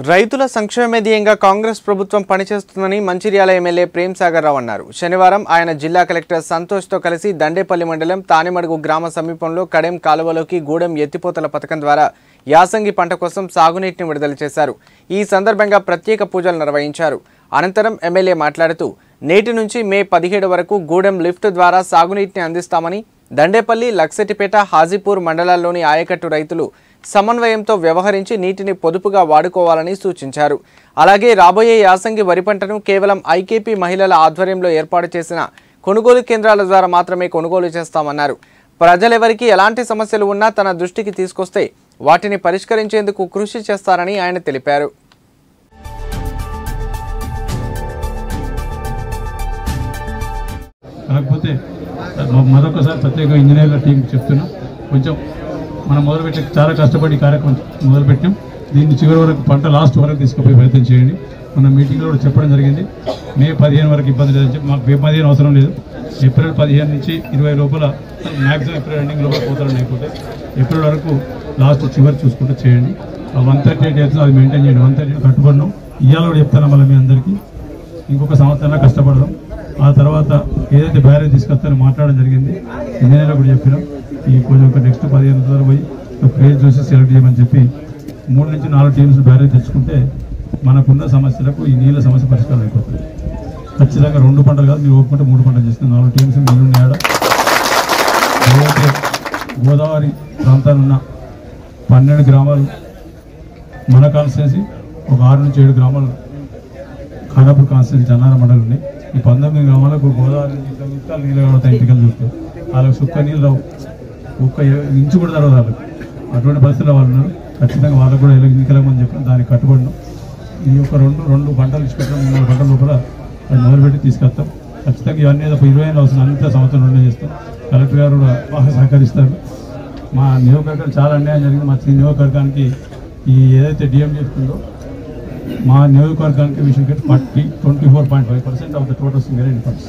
రైతుల సంక్షేమమే ధ్యేయంగా కాంగ్రెస్ ప్రభుత్వం పనిచేస్తుందని మంచిర్యాల ఎమ్మెల్యే ప్రేమ్ సాగర్ రావు అన్నారు. శనివారం ఆయన జిల్లా కలెక్టర్ సంతోష్తో కలిసి దండేపల్లి మండలం తానిమడుగు గ్రామ సమీపంలో కడెం కాలువలోకి గూడెం ఎత్తిపోతల పథకం ద్వారా యాసంగి పంట కోసం సాగునీటిని విడుదల చేశారు. ఈ సందర్భంగా ప్రత్యేక పూజలు నిర్వహించారు. అనంతరం ఎమ్మెల్యే మాట్లాడుతూ నేటి నుంచి మే 17 వరకు గూడెం లిఫ్ట్ ద్వారా సాగునీటిని అందిస్తామని, దండేపల్లి, లక్సెటిపేట, హాజీపూర్ మండలాల్లోని ఆయకట్టు రైతులు సమన్వయంతో వ్యవహరించి నీటిని పొదుపుగా వాడుకోవాలని సూచించారు. అలాగే రాబోయే యాసంగి వరి పంటను కేవలం ఐకేపీ మహిళల ఆధ్వర్యంలో ఏర్పాటు చేసిన కొనుగోలు కేంద్రాల ద్వారా మాత్రమే కొనుగోలు చేస్తామన్నారు. ప్రజలెవరికి ఎలాంటి సమస్యలు ఉన్నా తన దృష్టికి తీసుకొస్తే వాటిని పరిష్కరించేందుకు కృషి చేస్తారని ఆయన తెలిపారు. కాకపోతే మరొకసారి ప్రత్యేక ఇంజనీర్ల టీం చెప్తున్నా, కొంచెం మనం మొదలుపెట్టి చాలా కష్టపడి కార్యక్రమం మొదలుపెట్టాం. దీన్ని చివరి వరకు పంట లాస్ట్ వరకు తీసుకుపోయి ప్రయత్నం చేయండి. మన మీటింగ్లో కూడా చెప్పడం జరిగింది, మే 15 వరకు ఇబ్బంది లేదని చెప్పి. మాకు మే 15 అవసరం లేదు, ఏప్రిల్ 15 నుంచి 20 లోపల, మ్యాక్సిమం ఏప్రిల్ ఎండింగ్ లోపల పోతారని అయిపోతే ఏప్రిల్ వరకు లాస్ట్ చివరి చూసుకుంటూ చేయండి. 138 డేస్ అది మెయింటైన్ చేయండి. 138 కట్టుబడినాం. ఇవాళ కూడా చెప్తాను మళ్ళీ మీ అందరికీ, ఇంకొక సంవత్సరంలో కష్టపడదాం. ఆ తర్వాత ఏదైతే బ్యారేజ్ తీసుకొస్తారో మాట్లాడడం జరిగింది, ఇంజనీర్లు కూడా చెప్పినాం. ఈ కొంచెం ఒక నెక్స్ట్ 15 రోజులు పోయి ఒక ప్లేస్ చూసి సెలెక్ట్ చేయమని చెప్పి 3 నుంచి 4 టీమ్స్ బ్యారేజ్ తెచ్చుకుంటే మనకున్న సమస్యలకు ఈ నీళ్ళ సమస్య పరిష్కారం అయిపోతుంది. ఖచ్చితంగా 2 పంటలు కాదు, మీరు ఒప్పుకుంటే 3 పంటలు చేస్తున్నారు. 4 టీమ్స్ నీళ్ళున్నాయాడ. ఏదైతే గోదావరి ప్రాంతాలు ఉన్న 12 గ్రామాలు మన కాన్స్టిట్యున్సీ, ఒక 6 నుంచి 7 గ్రామాలు ఖానాపూర్ కాన్స్టిట్యున్సీ అన్నార మండలం ఉన్నాయి. ఈ 19 గ్రామాలకు గోదావరి నీళ్ళు కడతాయి. ఇంటికలు చూస్తే వాళ్ళకి సుక్క నీళ్ళు రావు, ఒక్క ఇంచు కూడా తరగదు వాళ్ళకి. అటువంటి పరిస్థితుల్లో వాళ్ళు ఉన్నారు. ఖచ్చితంగా వాళ్ళకు కూడా ఎన్నికలమని చెప్పి దానికి కట్టుబడినాం. ఈ యొక్క రెండు పంటలు ఇచ్చిపెట్టాం. 3 పంటల లోపల అది మొదలుపెట్టి తీసుకొస్తాం. ఖచ్చితంగా ఇవన్నీ 25 అవసరం అంతా సంవత్సరం రెండే చేస్తాం. కలెక్టర్ గారు కూడా బాగా సహకరిస్తారు. మా నియోజకవర్గానికి చాలా అన్యాయం జరిగింది. మా నియోజకవర్గానికి ఈ ఏదైతే డిఎం చెప్తుందో, మా నియోజకవర్గానికి we should get 24.5% of the total Singareni funds.